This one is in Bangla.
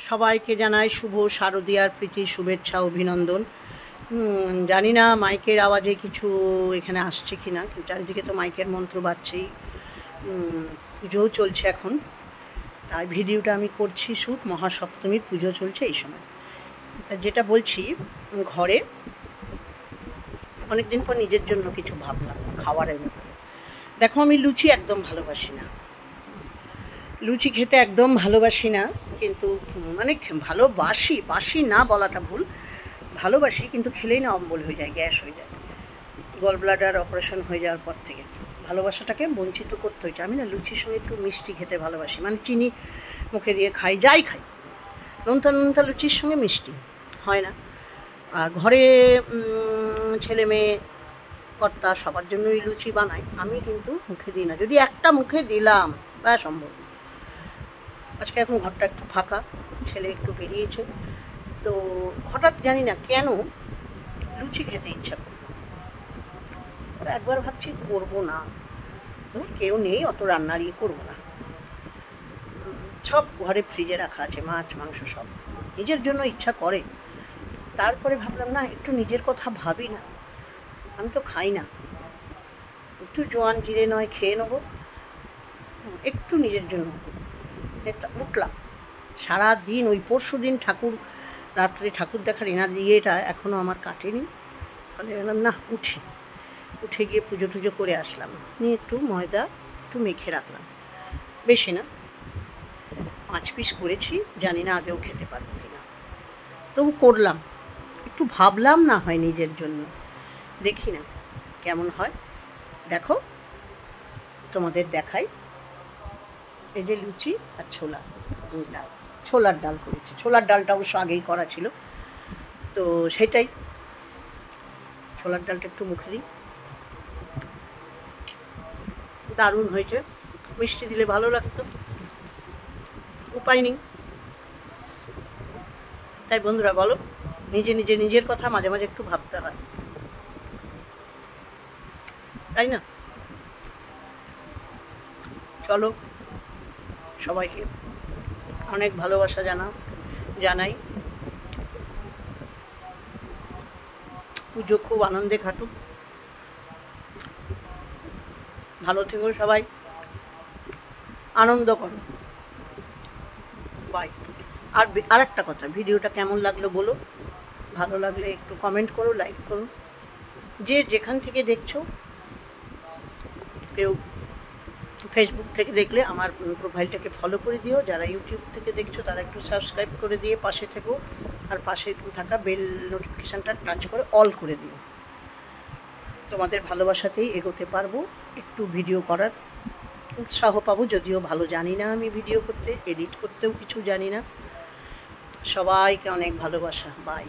সবাইকে জানাই শুভ শারদীয়ার প্রীতি শুভেচ্ছা অভিনন্দন। জানি না মাইকের আওয়াজে কিছু এখানে আসছে কি না, চারিদিকে তো মাইকের মন্ত্র বাজছেই। পুজোও চলছে এখন, তাই ভিডিওটা আমি করছি শ্যুট। মহাসপ্তমীর পুজো চলছে এই সময়। তা যেটা বলছি, ঘরে অনেকদিন পর নিজের জন্য কিছু ভাবলাম খাবারের ব্যাপারে। দেখো, আমি লুচি একদম ভালোবাসি না, লুচি খেতে একদম ভালোবাসি না, কিন্তু মানে বাসি না বলাটা ভুল, ভালোবাসি, কিন্তু খেলেই না অম্বল হয়ে যায়, গ্যাস হয়ে যায়। গল ব্লাডার অপারেশন হয়ে যাওয়ার পর থেকে ভালোবাসাটাকে বঞ্চিত করতে হয়েছে। আমি না লুচির সঙ্গে একটু মিষ্টি খেতে ভালোবাসি, মানে চিনি মুখে দিয়ে খাই, যাই খাই, নোনতা লুচির সঙ্গে মিষ্টি হয় না। আর ঘরে ছেলে মেয়ে কর্তা সবার জন্যই লুচি বানাই, আমি কিন্তু মুখে দিই না। যদি একটা মুখে দিলাম বা সম্ভব। আজকে এখন ঘরটা একটু ফাঁকা, ছেলে একটু বেরিয়েছে, তো হঠাৎ জানি না কেন লুচি খেতে ইচ্ছা করলো। তো একবার ভাবছি করবো না, কেউ নেই, অত রান্নার করবো না, সব ঘরে ফ্রিজে রাখা আছে, মাছ মাংস সব, নিজের জন্য ইচ্ছা করে। তারপরে ভাবলাম না, একটু নিজের কথা ভাবি না, আমি তো খাই না, একটু জোয়ান জিরে নয় খেয়ে নেবো, একটু নিজের জন্য। উঠলাম সারাদিন, ওই পরশু দিন রাত্রে ঠাকুর দেখার ইয়েটা এখনও আমার কাটেনি। ফলে বললাম না, উঠে গিয়ে পুজো টুজো করে আসলাম, নিয়ে একটু ময়দা একটু মেখে রাখলাম, বেশি না, 5 পিস করেছি, জানি না আগেও খেতে পারবো কিনা, তবু করলাম, একটু ভাবলাম না হয় নিজের জন্য, দেখি না কেমন হয়। দেখো, তোমাদের দেখাই, এই যে লুচি আর ছোলার ডাল করেছি। ছোলার ডালটা অবশ্য আগেই করা ছিল, তো সেটাই, ছোলার ডালটা একটু মুখে দিই, দারুণ হয়েছে। মিষ্টি দিলে ভালো লাগতো, উপায় নেই। তাই বন্ধুরা বলো, নিজের কথা মাঝে মাঝে একটু ভাবতে হয়, তাই না? চলো, সবাইকে অনেক ভালোবাসা জানাই। পুজো খুব আনন্দে কাটুক, ভালো থেকো সবাই, আনন্দ করো, বাই। আর একটা কথা, ভিডিওটা কেমন লাগলো বলো, ভালো লাগলে একটু কমেন্ট করো, লাইক করো। যে যেখান থেকে দেখছো, কেউ ফেসবুক থেকে দেখলে আমার প্রোফাইলটাকে ফলো করে দিও, যারা ইউটিউব থেকে দেখছো তারা একটু সাবস্ক্রাইব করে দিয়ে পাশে থেকো, আর পাশে থাকা বেল নোটিফিকেশানটা টাচ করে অল করে দিও। তোমাদের ভালোবাসাতেই এগোতে পারবো, একটু ভিডিও করার উৎসাহ পাবো, যদিও ভালো জানি না আমি ভিডিও করতে, এডিট করতেও কিছু জানি না। সবাইকে অনেক ভালোবাসা, বাই।